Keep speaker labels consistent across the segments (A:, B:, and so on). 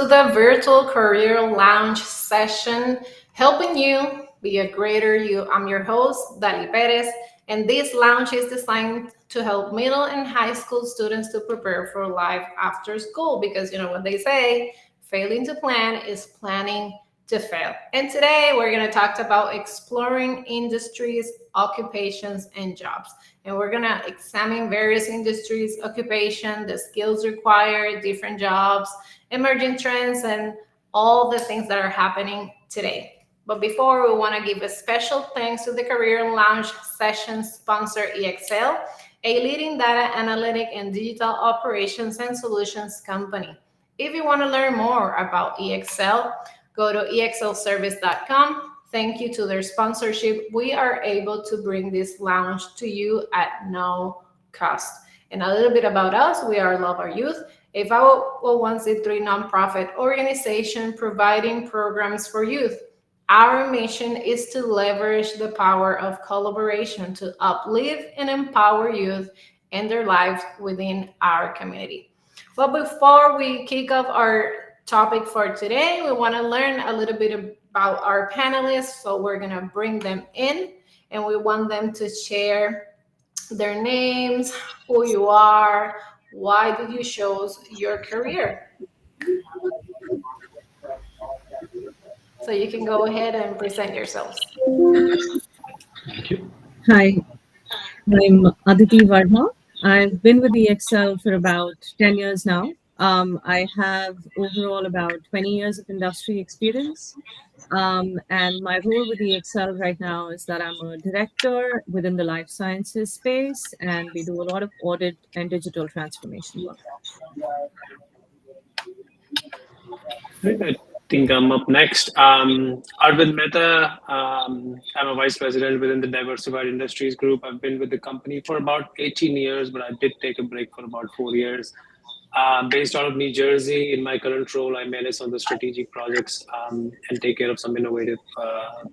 A: the virtual career launch session, helping you be a greater you. I'm your host, Dali Perez, and this launch is designed to help middle and high school students to prepare for life after school because you know what they say, failing to plan is planning to fail. And today we're going to talk about exploring industries, occupations, and jobs. And we're going to examine various industries, occupation, the skills required, different jobs, emerging trends, and all the things that are happening today. But before, we want to give a special thanks to the Career Lounge session sponsor EXL, a leading data analytic and digital operations and solutions company. If you want to learn more about EXL, go to exlservice.com. Thank you to their sponsorship. We are able to bring this lounge to you at no cost. And a little bit about us, we are Love Our Youth, a 501c3 nonprofit organization providing programs for youth. Our mission is to leverage the power of collaboration to uplift and empower youth and their lives within our community. But before we kick off our topic for today, we want to learn a little bit about our panelists. So we're going to bring them in and we want them to share their names, who you are, why did you choose your career. So you can go ahead and present yourselves.
B: Thank you.
C: Hi, I'm Aditi Verma. I've been with EXL for about 10 years now. I have overall about 20 years of industry experience. And my role with EXL right now is that I'm a director within the life sciences space, and we do a lot of audit and digital transformation work.
B: Right, I think I'm up next. Arvind Mehta. I'm a vice president within the Diversified Industries Group. I've been with the company for about 18 years, but I did take a break for about 4 years. Based out of New Jersey, in my current role, I manage some of the strategic projects and take care of some innovative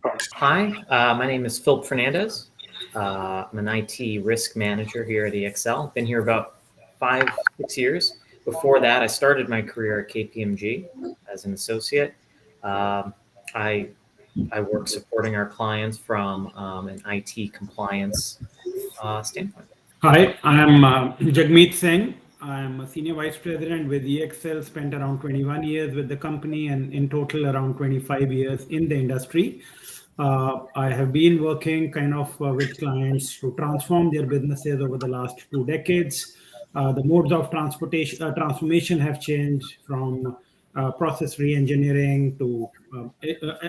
B: products.
D: Hi, my name is Philip Fernandez. I'm an IT risk manager here at EXL. Been here about 5-6 years. Before that, I started my career at KPMG as an associate. I work supporting our clients from an IT compliance standpoint.
E: Hi, I am Jagmeet Singh. I am a senior vice president with EXL, spent around 21 years with the company and in total around 25 years in the industry. I have been working kind of with clients to transform their businesses over the last 2 decades. The modes of transformation have changed from process re-engineering to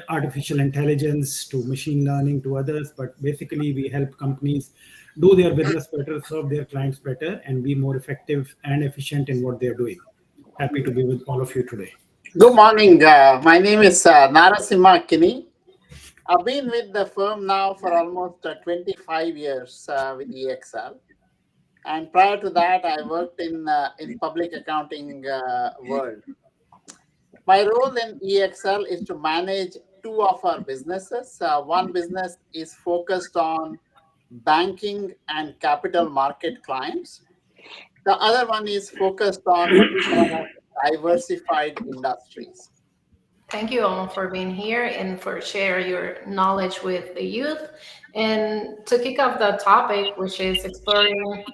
E: artificial intelligence to machine learning to others. But basically, we help companies do their business better, serve their clients better, and be more effective and efficient in what they're doing. Happy to be with all of you today.
F: Good morning. My name is Narasimha Kini. I've been with the firm now for almost 25 years with EXL. And prior to that, I worked in public accounting world. My role in EXL is to manage two of our businesses. One business is focused on banking and capital market clients. The other one is focused on what we call diversified industries.
A: Thank you all for being here and for sharing your knowledge with the youth. And to kick off the topic, which is exploring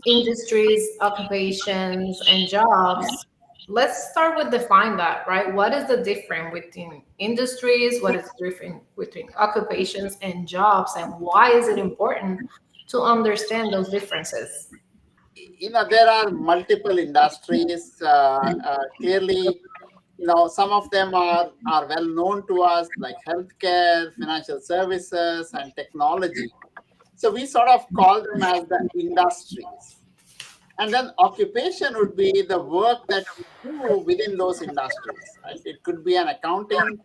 A: industries, occupations, and jobs, let's start with define that, right? What is the difference between industries? What is the difference between occupations and jobs? And why is it important to understand those differences?
F: There are multiple industries. Clearly, some of them are well known to us, like healthcare, financial services, and technology. So we sort of call them as the industries. And then occupation would be the work that we do within those industries, right? It could be an accounting,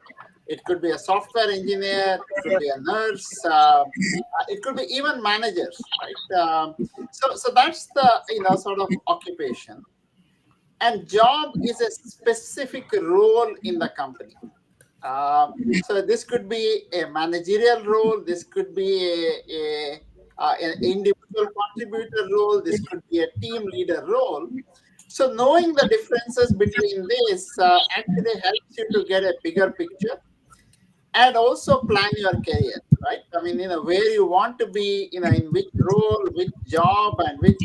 F: it could be a software engineer, it could be a nurse, it could be even managers, right? So that's the sort of occupation. And job is a specific role in the company. So this could be a managerial role, this could be an individual contributor role, this could be a team leader role. So knowing the differences between this actually helps you to get a bigger picture and also plan your career, right? I mean, where you want to be, in which role, which job, and which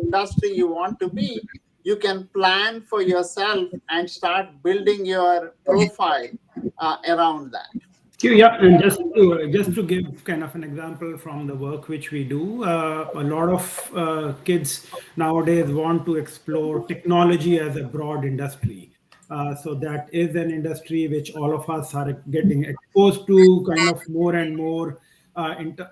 F: industry you want to be, you can plan for yourself and start building your profile around that.
E: Yeah, and just to give kind of an example from the work which we do, a lot of kids nowadays want to explore technology as a broad industry. So that is an industry which all of us are getting exposed to kind of more and more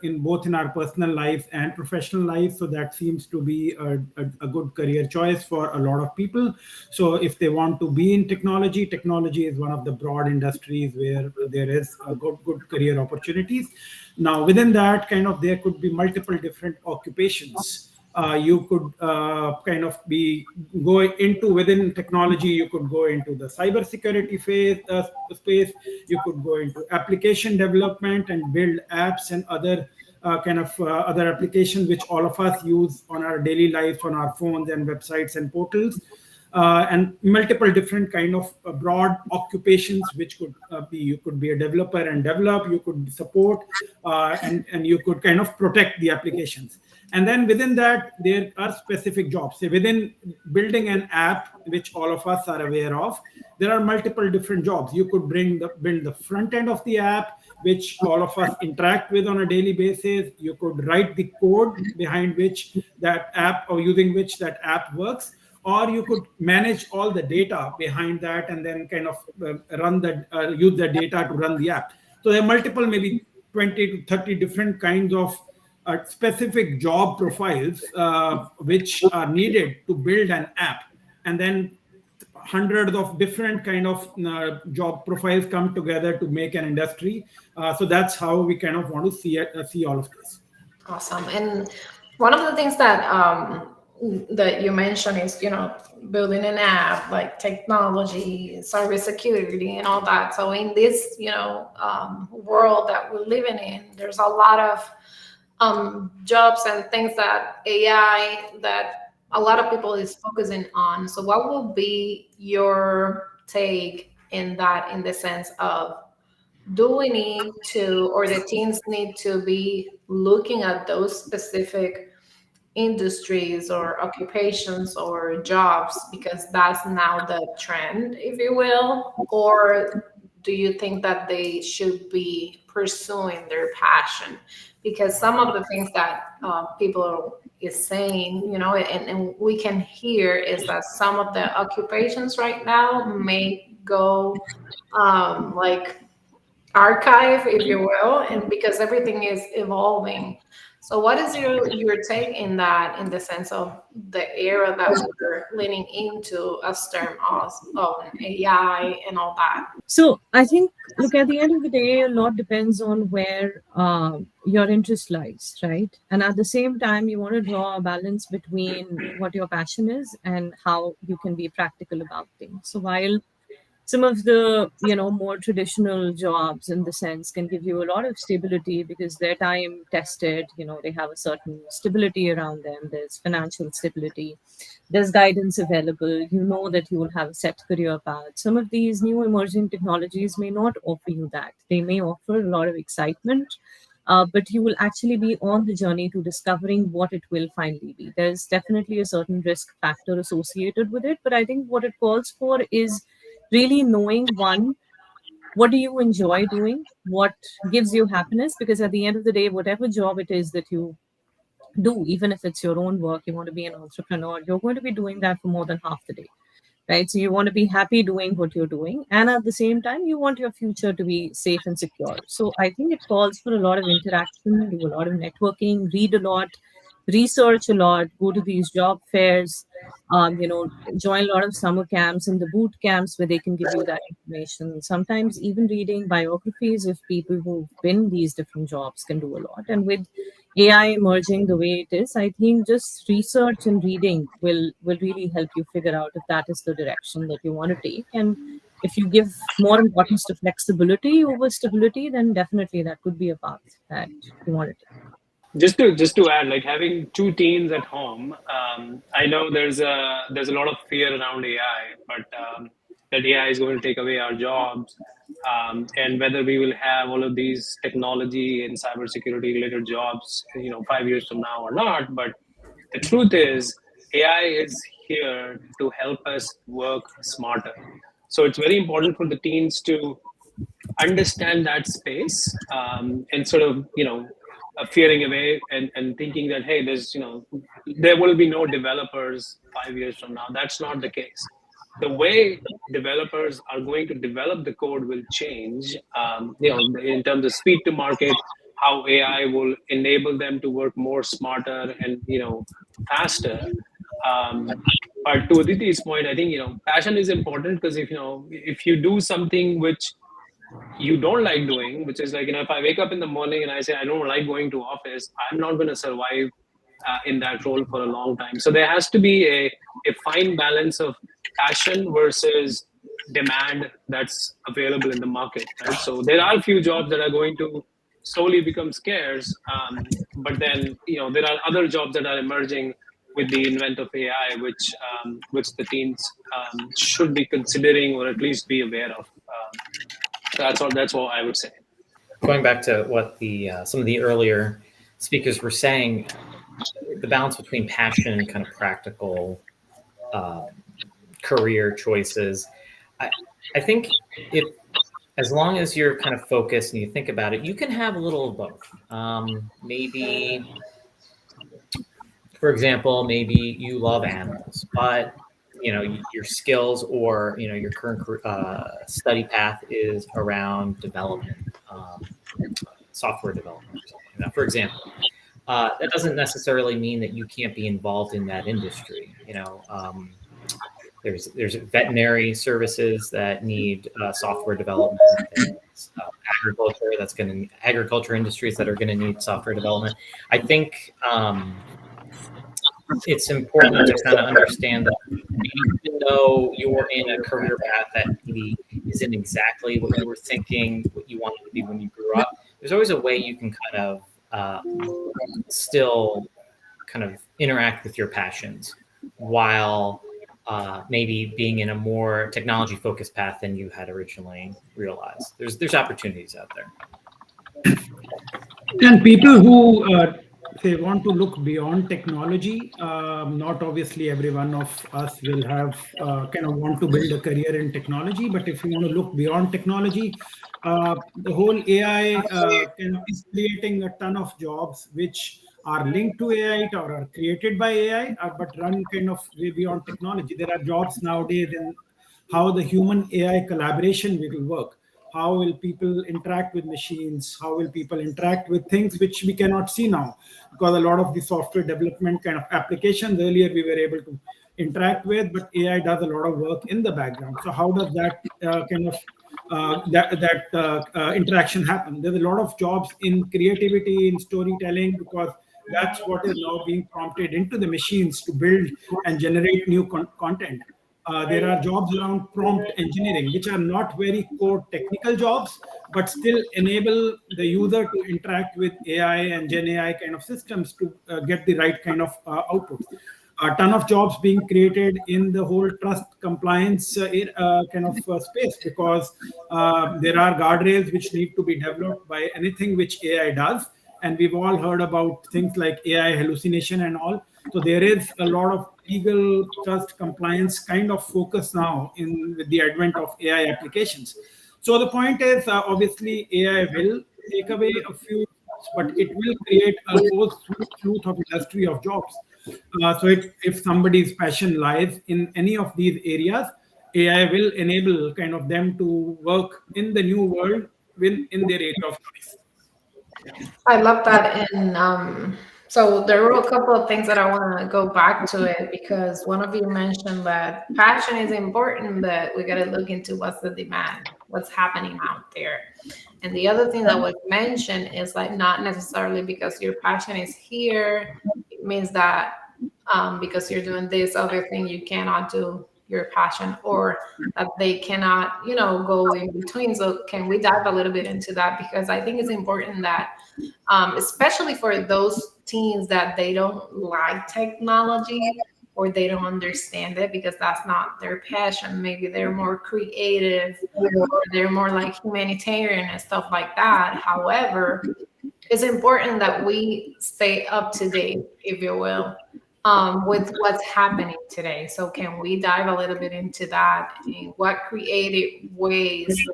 E: in both in our personal lives and professional lives. So that seems to be a good career choice for a lot of people. So if they want to be in technology, technology is one of the broad industries where there is a good career opportunities. Now within that, kind of there could be multiple different occupations. You could kind of be going into within technology. You could go into the cybersecurity space. You could go into application development and build apps and other kind of other applications which all of us use on our daily lives on our phones and websites and portals. And multiple different kind of broad occupations which could be, you could be a developer and develop, you could support, and you could kind of protect the applications. And then within that there are specific jobs. Say within building an app, which all of us are aware of, there are multiple different jobs. You could build the front end of the app, which all of us interact with on a daily basis. You could write the code behind which that app, or using which that app works, or you could manage all the data behind that and then kind of use the data to run the app. So there are multiple, maybe 20 to 30 different kinds of specific job profiles which are needed to build an app. And then hundreds of different kind of job profiles come together to make an industry. So that's how we kind of want to see all of this.
A: Awesome. And one of the things that you mentioned is, building an app, like technology, cybersecurity, and all that. So in this, world that we're living in, there's a lot of jobs and things that AI that a lot of people is focusing on. So what will be your take in that, in the sense of, do we need to, or the teens need to be looking at those specific industries or occupations or jobs because that's now the trend, if you will? Or do you think that they should be pursuing their passion? Because some of the things that people is saying, and we can hear, is that some of the occupations right now may go like archive, if you will, and because everything is evolving. So what is your take in that, in the sense of the era that we're leaning into as term of AI and all that?
C: So I think, look, at the end of the day, a lot depends on where your interest lies, right? And at the same time, you want to draw a balance between what your passion is and how you can be practical about things. So while some of the more traditional jobs in the sense can give you a lot of stability because they're time tested, they have a certain stability around them, there's financial stability, there's guidance available, that you will have a set career path. Some of these new emerging technologies may not offer you that. They may offer a lot of excitement, but you will actually be on the journey to discovering what it will finally be. There's definitely a certain risk factor associated with it, but I think what it calls for is really knowing, one, what do you enjoy doing, what gives you happiness, because at the end of the day, whatever job it is that you do, even if it's your own work, you want to be an entrepreneur, you're going to be doing that for more than half the day, right? So you want to be happy doing what you're doing, and at the same time you want your future to be safe and secure. So I think it calls for a lot of interaction, do a lot of networking, read a lot, research a lot, go to these job fairs, join a lot of summer camps and the boot camps where they can give you that information. Sometimes even reading biographies of people who've been these different jobs can do a lot. And with AI emerging the way it is, I think just research and reading will really help you figure out if that is the direction that you want to take. And if you give more importance to flexibility over stability, then definitely that could be a path that you want to take.
B: just to add, like having two teens at home, I know there's a lot of fear around AI, but that AI is going to take away our jobs, and whether we will have all of these technology and cybersecurity related jobs, 5 years from now or not. But the truth is, AI is here to help us work smarter. So it's very important for the teens to understand that space, and sort of fearing away and thinking that, hey, there will be no developers 5 years from now. That's not the case. The way developers are going to develop the code will change, in terms of speed to market, how AI will enable them to work more smarter and faster. But to Aditi's point, I think passion is important, because if you do something which you don't like doing, which is like, if I wake up in the morning and I say I don't like going to office, I'm not going to survive in that role for a long time. So there has to be a fine balance of passion versus demand that's available in the market, right? So there are a few jobs that are going to slowly become scarce, but then there are other jobs that are emerging with the invent of AI, which the teens should be considering, or at least be aware of. So that's all I would say.
D: Going back to what the some of the earlier speakers were saying, the balance between passion and kind of practical uh, career choices. I think if as long as you're kind of focused and you think about it, you can have a little of both. Maybe, for example, maybe you love animals, but your skills or your current study path is around development, software development or something like that. For example, that doesn't necessarily mean that you can't be involved in that industry. There's veterinary services that need software development. There's agriculture industries that are going to need software development. I think it's important to kind of understand that even though you're in a career path that maybe isn't exactly what you were thinking, what you wanted to be when you grew up, there's always a way you can kind of still kind of interact with your passions while maybe being in a more technology focused path than you had originally realized. There's opportunities out there.
E: And people who say want to look beyond technology, not obviously every one of us will have kind of want to build a career in technology, but if you want to look beyond technology, the whole AI is creating a ton of jobs which are linked to AI or are created by AI, but run kind of way beyond technology. There are jobs nowadays in how the human AI collaboration will work. How will people interact with machines? How will people interact with things which we cannot see now? Because a lot of the software development kind of applications earlier we were able to interact with, but AI does a lot of work in the background. So how does that kind of interaction happen? There's a lot of jobs in creativity, in storytelling, because that's what is now being prompted into the machines to build and generate new content. There are jobs around prompt engineering, which are not very core technical jobs, but still enable the user to interact with AI and Gen AI kind of systems to get the right kind of outputs. A ton of jobs being created in the whole trust compliance kind of space, because there are guardrails which need to be developed by anything which AI does. And we've all heard about things like AI hallucination and all. So there is a lot of legal trust compliance kind of focus now in with the advent of AI applications. So the point is, obviously, AI will take away a few jobs, but it will create a whole slew of industry of jobs. So if somebody's passion lies in any of these areas, AI will enable kind of them to work in the new world in their area of choice.
A: I love that. And so there were a couple of things that I want to go back to it, because one of you mentioned that passion is important, but we got to look into what's the demand, what's happening out there. And the other thing that was mentioned is like not necessarily because your passion is here, it means that because you're doing this other thing, you cannot do your passion, or that they cannot, go in between. So can we dive a little bit into that? Because I think it's important that, especially for those teens that they don't like technology or they don't understand it because that's not their passion. Maybe they're more creative or they're more like humanitarian and stuff like that. However, it's important that we stay up to date, if you will, with what's happening today. So, can we dive a little bit into that and what creative ways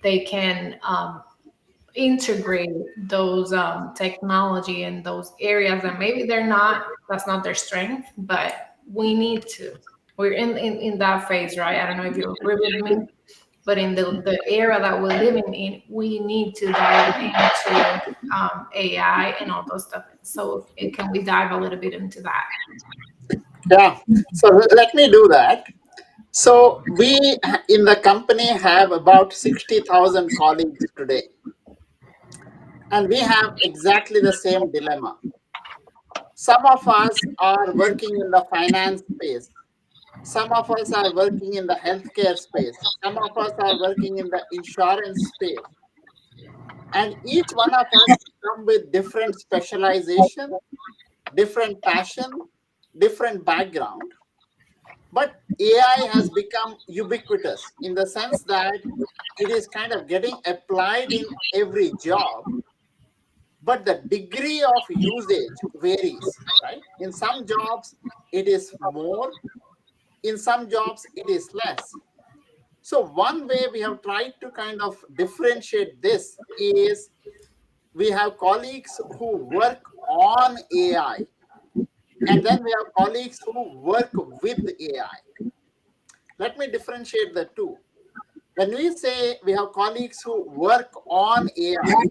A: they can integrate those technology in those areas that maybe that's not their strength, but we need to. We're in that phase, right? I don't know if you agree with me, but in the era that we're living in, we need to dive into AI and all those stuff. So can we dive a little bit into that?
F: Yeah. So let me do that. So we in the company have about 60,000 colleagues today, and we have exactly the same dilemma. Some of us are working in the finance space. Some of us are working in the healthcare space. Some of us are working in the insurance space. And each one of us come with different specialization, different passion, different background. But AI has become ubiquitous in the sense that it is kind of getting applied in every job, but the degree of usage varies, right? In some jobs, it is more. In some jobs, it is less. So one way we have tried to kind of differentiate this is we have colleagues who work on AI, and then we have colleagues who work with AI. Let me differentiate the two. When we say we have colleagues who work on AI,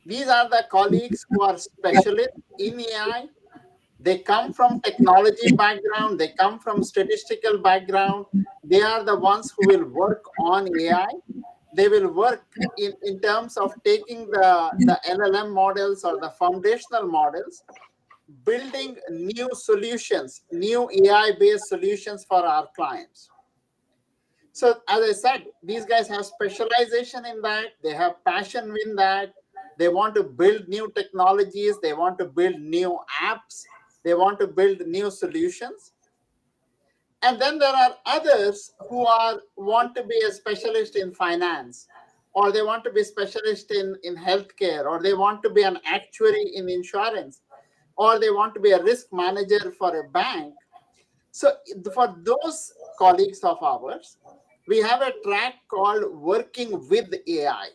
F: these are the colleagues who are specialists in AI. They come from technology background, they come from statistical background. They are the ones who will work on AI. They will work in terms of taking the LLM models or the foundational models, building new solutions, new AI-based solutions for our clients. So as I said, these guys have specialization in that. They have passion in that. They want to build new technologies. They want to build new apps. They want to build new solutions. And then there are others who want to be a specialist in finance, or they want to be specialist in healthcare, or they want to be an actuary in insurance, or they want to be a risk manager for a bank. So for those colleagues of ours, we have a track called Working with AI.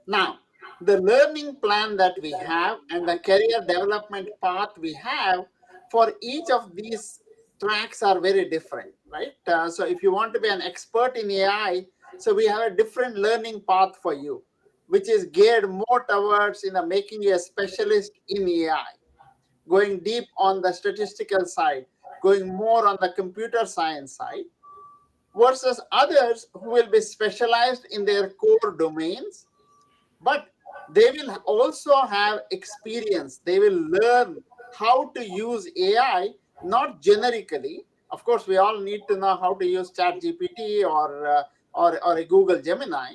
F: Now, the learning plan that we have and the career development path we have for each of these tracks are very different, right? So if you want to be an expert in AI, so we have a different learning path for you, which is geared more towards making you a specialist in AI, going deep on the statistical side, going more on the computer science side, versus others who will be specialized in their core domains, but they will also have experience. They will learn how to use AI, not generically. Of course, we all need to know how to use ChatGPT or a Google Gemini,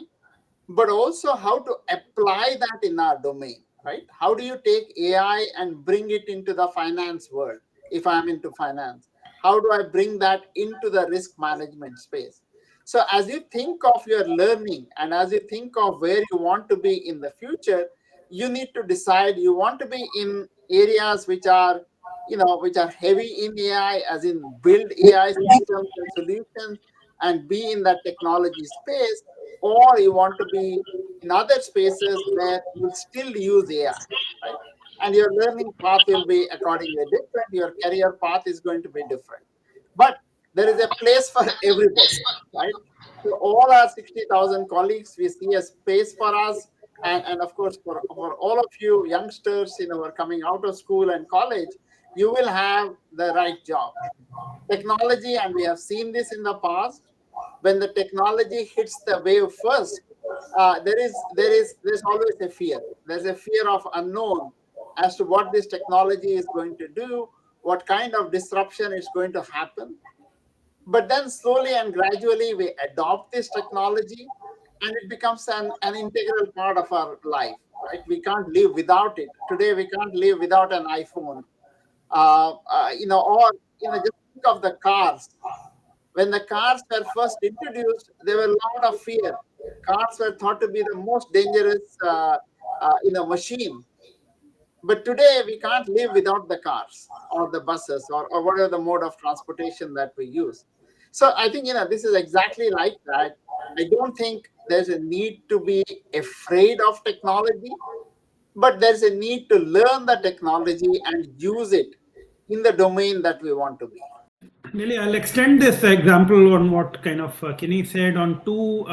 F: but also how to apply that in our domain, right? How do you take AI and bring it into the finance world? If I'm into finance, how do I bring that into the risk management space? So as you think of your learning and as you think of where you want to be in the future, you need to decide you want to be in areas which are heavy in AI, as in build AI systems and solutions and be in that technology space, or you want to be in other spaces where you still use AI, right? And your learning path will be accordingly different. Your career path is going to be different. But there is a place for everybody, right? So all our 60,000 colleagues, we see a space for us. And of course, for all of you youngsters, who are coming out of school and college, you will have the right job. Technology, and we have seen this in the past, when the technology hits the wave first, there's always a fear. There's a fear of unknown as to what this technology is going to do, what kind of disruption is going to happen. But then slowly and gradually we adopt this technology, and it becomes an integral part of our life, right? We can't live without it. Today we can't live without an iPhone. Or just think of the cars. When the cars were first introduced, there were a lot of fear. Cars were thought to be the most dangerous machine. But today we can't live without the cars or the buses, or whatever the mode of transportation that we use. So I think this is exactly like that. I don't think there's a need to be afraid of technology, but there's a need to learn the technology and use it in the domain that we want to be.
E: Really, I'll extend this example on what kind of Kenny said on two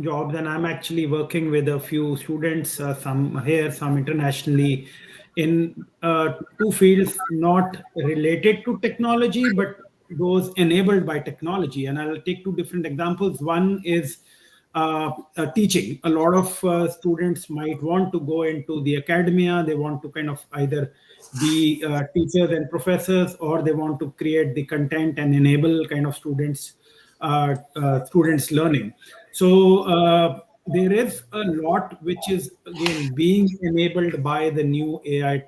E: jobs, and I'm actually working with a few students, some here, some internationally, in two fields not related to technology, but those enabled by technology. And I'll take two different examples. One is teaching. A lot of students might want to go into the academia. They want to kind of either be teachers and professors, or they want to create the content and enable kind of students learning. So there is a lot which is again being enabled by the new AI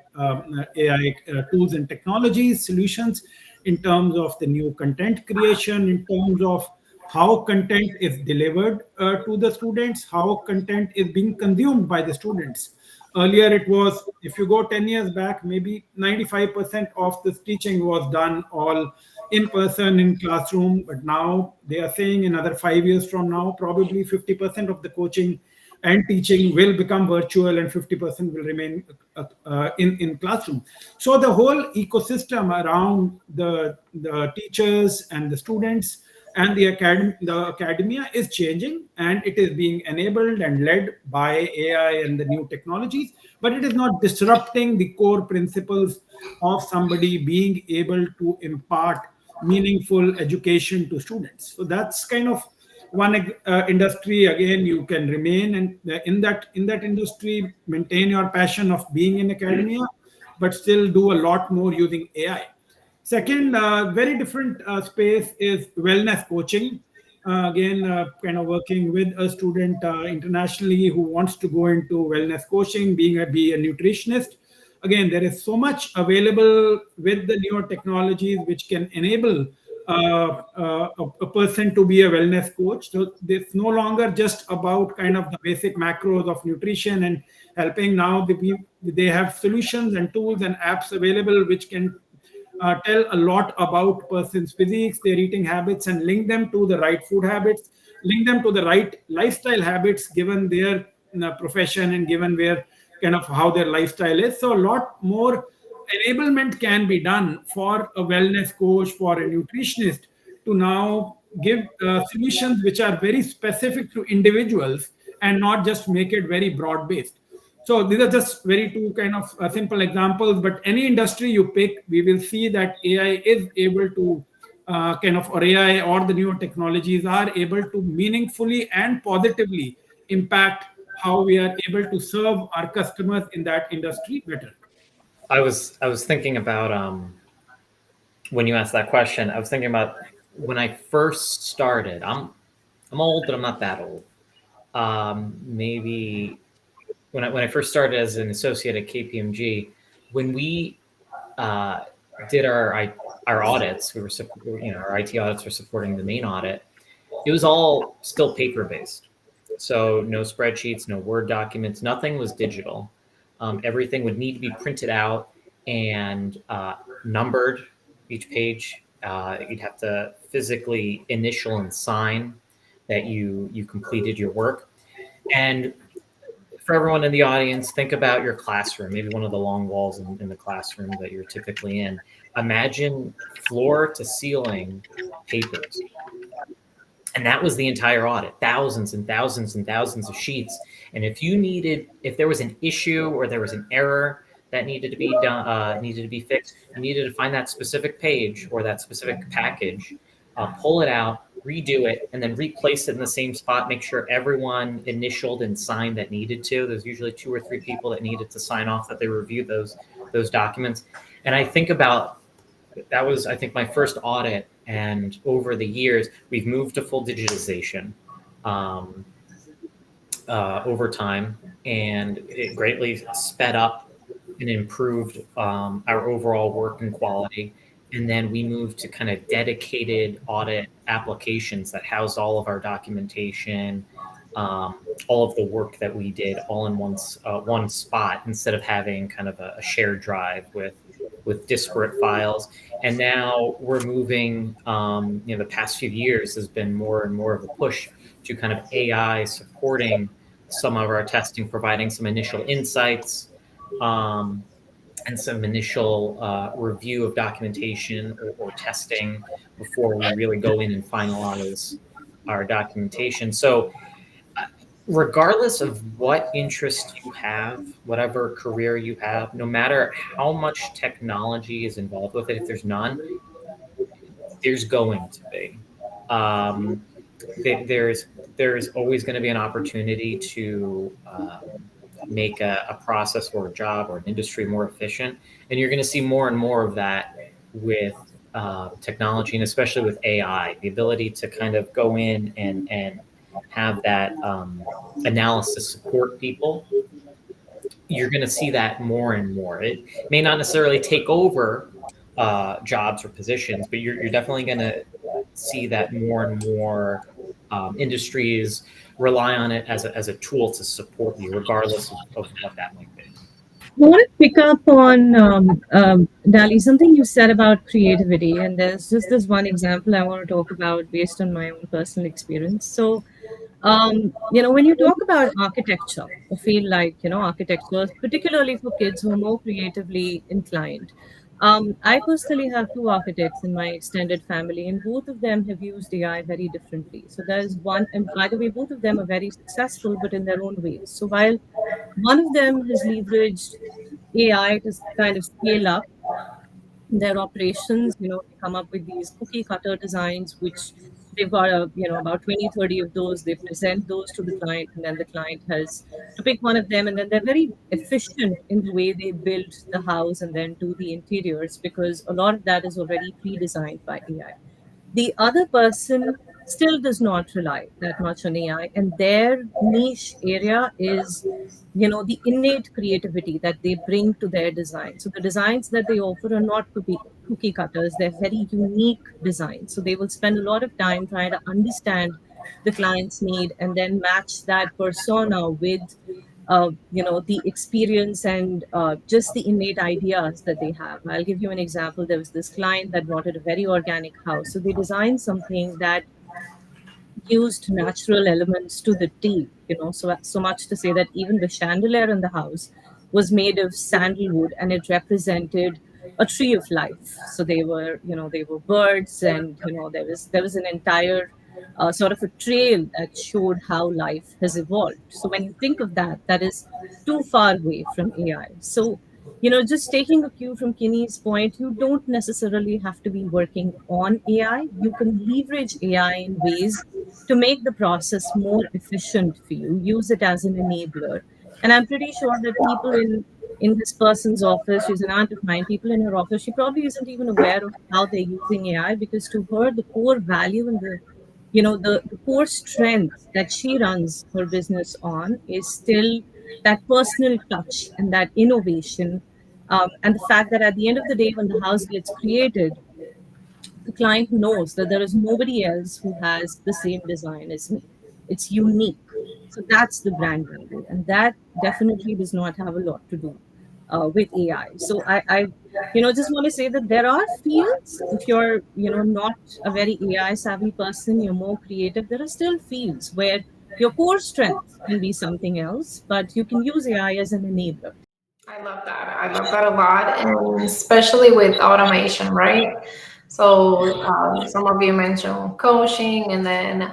E: tools and technologies solutions, in terms of the new content creation, in terms of how content is delivered to the students, how content is being consumed by the students. Earlier, it was, if you go 10 years back, maybe 95% of this teaching was done all in person in classroom. But now they are saying another 5 years from now, probably 50% of the coaching and teaching will become virtual, and 50% will remain in classroom. So the whole ecosystem around the teachers and the students and the academia is changing, and it is being enabled and led by AI and the new technologies, but it is not disrupting the core principles of somebody being able to impart meaningful education to students. So that's kind of one industry. Again, you can remain and in that industry maintain your passion of being in academia, but still do a lot more using AI. Second, very different space is wellness coaching. Again, kind of working with a student internationally who wants to go into wellness coaching, be a nutritionist. Again, there is so much available with the newer technologies which can enable a person to be a wellness coach. So it's no longer just about kind of the basic macros of nutrition and helping. Now they have solutions and tools and apps available which can tell a lot about person's physiques, their eating habits, and link them to the right food habits, link them to the right lifestyle habits given their profession and given where kind of how their lifestyle is. So a lot more enablement can be done for a wellness coach, for a nutritionist, to now give solutions which are very specific to individuals and not just make it very broad based. So these are just very two kind of simple examples, but any industry you pick, we will see that AI is able to or AI or the newer technologies are able to meaningfully and positively impact how we are able to serve our customers in that industry better.
D: I was thinking about when you asked that question. I was thinking about when I first started. I'm old, but I'm not that old. Maybe when I first started as an associate at KPMG, when we uh, did our audits, our IT audits were supporting the main audit. It was all still paper based, so no spreadsheets, no Word documents, nothing was digital. Everything would need to be printed out and numbered. Each page, you'd have to physically initial and sign that you completed your work. And for everyone in the audience, think about your classroom, maybe one of the long walls in the classroom that you're typically in. Imagine floor to ceiling papers. And that was the entire audit, thousands and thousands and thousands of sheets. And if there was an issue or there was an error that needed to be done, needed to be fixed, you needed to find that specific page or that specific package, pull it out, redo it, and then replace it in the same spot. Make sure everyone initialed and signed that needed to. There's usually 2 or 3 people that needed to sign off that they reviewed those documents. And I think about that was, I think, my first audit, And over the years, we've moved to full digitization um, over time, and it greatly sped up and improved our overall work and quality. And then we moved to kind of dedicated audit applications that housed all of our documentation, all of the work that we did all in one spot instead of having kind of a shared drive with disparate files. And now we're moving, the past few years has been more and more of a push to kind of AI supporting some of our testing, providing some initial insights, um, and some initial review of documentation or testing before we really go in and finalize our documentation. So regardless of what interest you have, whatever career you have, no matter how much technology is involved with it, if there's none, there's going to be. Um, there's always going to be an opportunity to make a process or a job or an industry more efficient, and you're going to see more and more of that with technology, and especially with AI, the ability to kind of go in and have that analysis support people. You're going to see that more and more. It may not necessarily take over jobs or positions, but you're definitely going to see that more and more industries rely on it as a tool to support you, regardless of what that might be.
C: I want to pick up on Dali, something you said about creativity, and there's just this one example I want to talk about based on my own personal experience. So, when you talk about architecture, I feel like, architecture, particularly for kids who are more creatively inclined. I personally have two architects in my extended family, and both of them have used AI very differently. So there's one, and by the way, both of them are very successful, but in their own ways. So while one of them has leveraged AI to kind of scale up their operations. They come up with these cookie cutter designs, which they've got about 20, 30 of those. They present those to the client, and then the client has to pick one of them. And then they're very efficient in the way they build the house and then do the interiors, because a lot of that is already pre-designed by AI. The other person still does not rely that much on AI, and their niche area is, the innate creativity that they bring to their design. So the designs that they offer are not cookie cutters; they're very unique designs. So they will spend a lot of time trying to understand the client's need and then match that persona with the experience and just the innate ideas that they have. I'll give you an example. There was this client that wanted a very organic house. So they designed something that used natural elements to the T, so much to say that even the chandelier in the house was made of sandalwood, and it represented a tree of life. So they were birds, and there was an entire sort of a trail that showed how life has evolved. So when you think of that, that is too far away from AI. So just taking a cue from Kinney's point, you don't necessarily have to be working on AI. You can leverage AI in ways to make the process more efficient for you. Use it as an enabler. And I'm pretty sure that people in this person's office, she's an aunt of mine, people in her office, she probably isn't even aware of how they're using AI, because to her, the core value and the core strength that she runs her business on is still that personal touch and that innovation. And the fact that at the end of the day, when the house gets created, the client knows that there is nobody else who has the same design as me. It's unique. So that's the brand value. And that definitely does not have a lot to do with AI. So I just want to say that there are fields, if you're, not a very AI savvy person, you're more creative, there are still fields where your core strength can be something else, but you can use AI as an enabler.
A: I love that. I love that a lot, and especially with automation, right? So some of you mentioned coaching, and then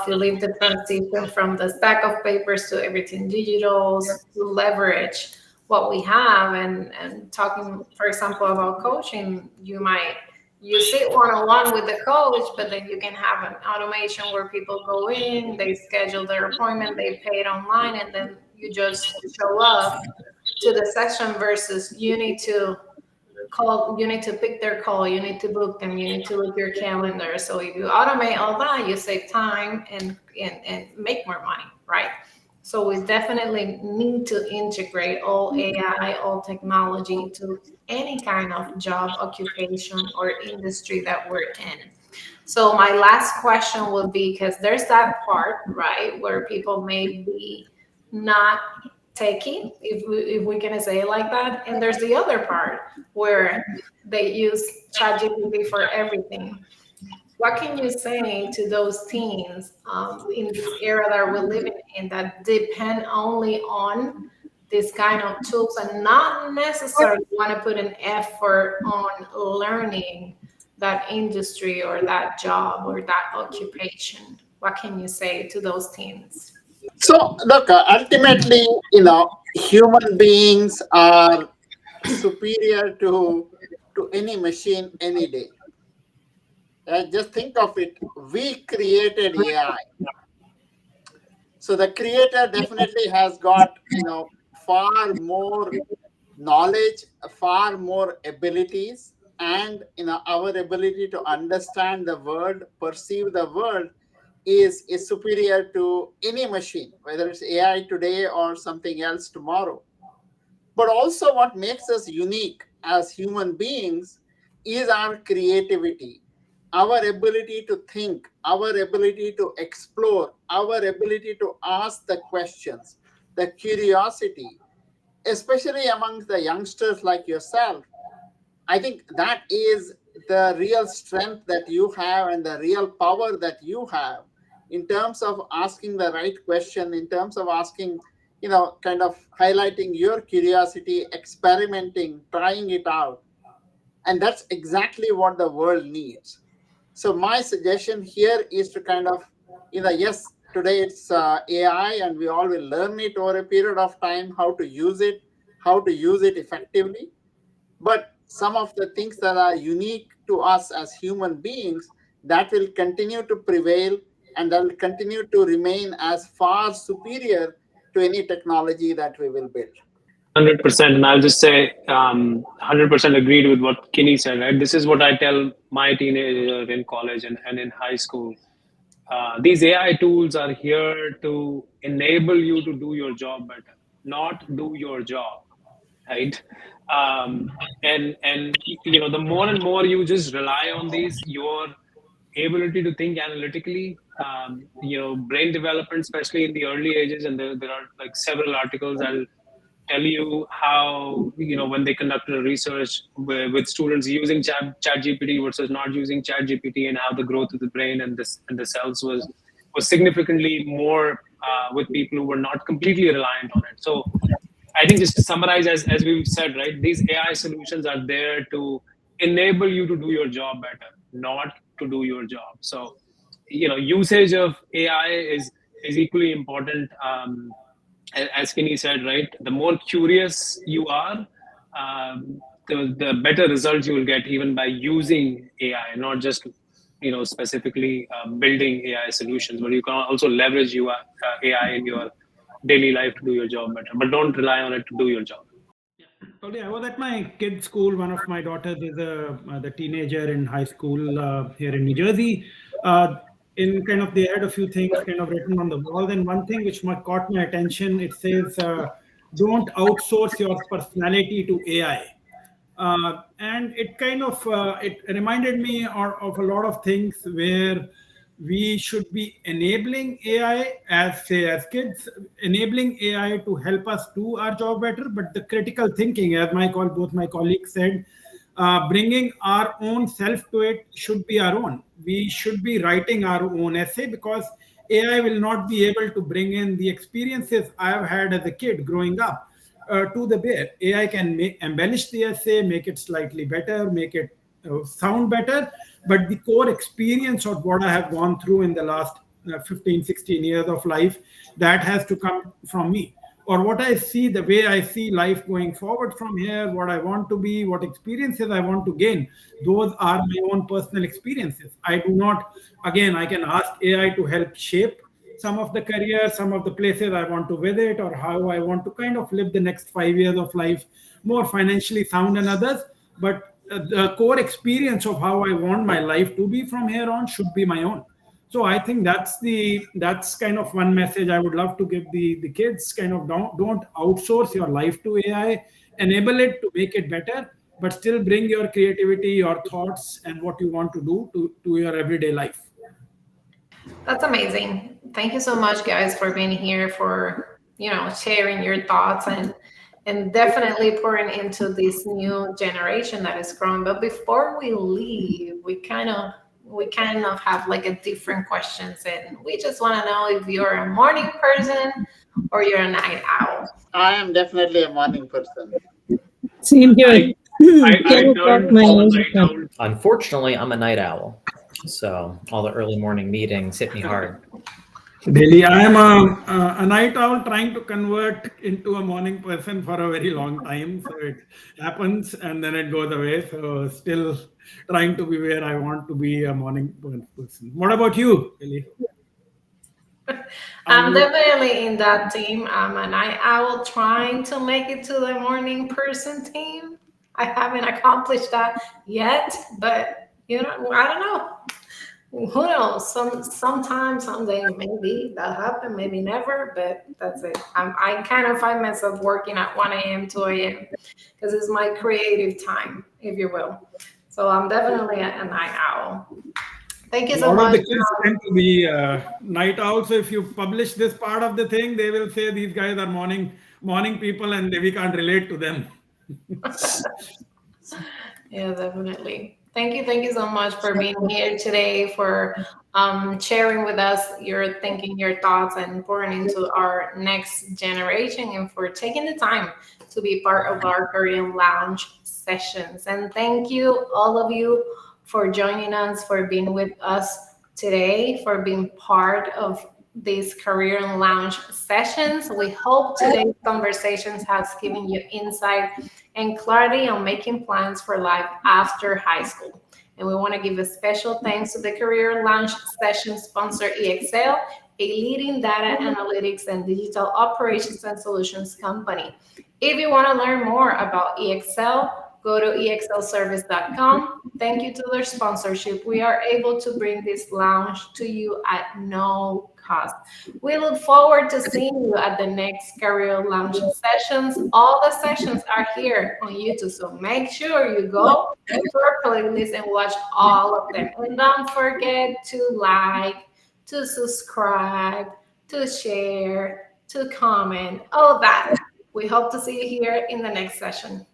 A: Philippe, the transition from the stack of papers to everything digital to leverage what we have, and talking, for example, about coaching, you sit one on one with the coach, but then you can have an automation where people go in, they schedule their appointment, they pay it online, and then you just show up to the session versus you need to call, you need to pick their call, you need to book them, you need to look your calendar. So if you automate all that, you save time and make more money, right? So we definitely need to integrate all AI, all technology to any kind of job, occupation, or industry that we're in. So my last question would be, because there's that part, right, where people may be not techie, if we can say it like that, and there's the other part where they use ChatGPT for everything. What can you say to those teens in this era that we're living in that depend only on this kind of tools and not necessarily want to put an effort on learning that industry or that job or that occupation? What can you say to those teens?
F: So, look, ultimately, human beings are superior to any machine any day. Just think of it. We created AI. So the creator definitely has got, far more knowledge, far more abilities, and our ability to understand the world, perceive the world is superior to any machine, whether it's AI today or something else tomorrow. But also, what makes us unique as human beings is our creativity, our ability to think, our ability to explore, our ability to ask the questions, the curiosity, especially amongst the youngsters like yourself. I think that is the real strength that you have and the real power that you have in terms of asking the right question, in terms of asking, kind of highlighting your curiosity, experimenting, trying it out. And that's exactly what the world needs. So, my suggestion here is to kind of, yes, today it's AI and we all will learn it over a period of time, how to use it effectively. But some of the things that are unique to us as human beings, that will continue to prevail and that will continue to remain as far superior to any technology that we will build.
B: 100%. And I'll just say 100% agreed with what Kinney said, right? This is what I tell my teenagers in college and in high school. These AI tools are here to enable you to do your job better, not do your job, right? And the more and more you just rely on these, your ability to think analytically, brain development, especially in the early ages, and there are like several articles I'll tell you how, when they conducted a research with students using chat GPT versus not using chat GPT, and how the growth of the brain and the cells was significantly more with people who were not completely reliant on it. So I think, just to summarize, as we've said, right, these AI solutions are there to enable you to do your job better, not to do your job. So, usage of AI is equally important. As Kinney said, right, the more curious you are, the better results you will get, even by using AI, not just specifically building AI solutions, but you can also leverage AI in your daily life to do your job better. But don't rely on it to do your job.
E: Totally. I was at my kid's school. One of my daughters is the teenager in high school here in New Jersey. In kind of, they had a few things kind of written on the wall. And one thing which caught my attention, it says, "Don't outsource your personality to AI." And it kind of it reminded me of a lot of things where we should be enabling AI as kids, enabling AI to help us do our job better. But the critical thinking, as both my colleagues said, bringing our own self to it should be our own. We should be writing our own essay, because AI will not be able to bring in the experiences I've had as a kid growing up to the bear. AI can embellish the essay, make it slightly better, make it sound better, but the core experience of what I have gone through in the last 15, 16 years of life, that has to come from me. Or what I see, the way I see life going forward from here, what I want to be, what experiences I want to gain, those are my own personal experiences. I do not, again, I can ask AI to help shape some of the career, some of the places I want to visit, or how I want to kind of live the next 5 years of life more financially sound than others. but the core experience of how I want my life to be from here on should be my own. So I think that's kind of one message I would love to give the kids. Kind of don't outsource your life to AI. Enable it to make it better, but still bring your creativity, your thoughts, and what you want to do to your everyday life.
A: That's amazing. Thank you so much, guys, for being here, for sharing your thoughts and definitely pouring into this new generation that is growing. But before we leave, we kind of have like a different questions, and we just want to know if you're a morning person or you're a night owl.
F: I am definitely a morning person.
C: Same here.
B: I I
C: 10 o'clock,
B: turned
C: my
B: from a
C: eyes
B: night
C: are shut.
B: owl.
D: Unfortunately, I'm a night owl, so all the early morning meetings hit me hard.
E: Daily, I am a night owl trying to convert into a morning person for a very long time. So it happens and then it goes away. So still trying to be where I want to be a morning person. What about you, Billy? Are
A: I'm
E: you?
A: definitely in that team. I'm a night owl trying to make it to the morning person team. I haven't accomplished that yet, but I don't know. Who knows? Sometimes, someday, maybe that happen, maybe never. But that's it. I kind of find myself working at 1 a.m., 2 a.m. because it's my creative time, if you will. So I'm definitely a night owl. Thank you
E: A
A: so
E: lot of
A: much.
E: the kids tend to be night owls. So if you publish this part of the thing, they will say these guys are morning people and we can't relate to them.
A: Yeah, definitely. Thank you so much for being here today, for sharing with us your thinking, your thoughts, and pouring into our next generation, and for taking the time to be part of our Korean Lounge sessions. And thank you, all of you, for joining us, for being with us today, for being part of these Career and Lounge sessions. We hope today's conversations has given you insight and clarity on making plans for life after high school. And we want to give a special thanks to the Career Launch Session sponsor EXL, a leading data analytics and digital operations and solutions company. If you want to learn more about EXL, go to exlservice.com. Thank you to their sponsorship. We are able to bring this lounge to you at no cost. We look forward to seeing you at the next Career Lounge sessions. All the sessions are here on YouTube, so make sure you go to our playlist and watch all of them. And don't forget to like, to subscribe, to share, to comment, all that. We hope to see you here in the next session.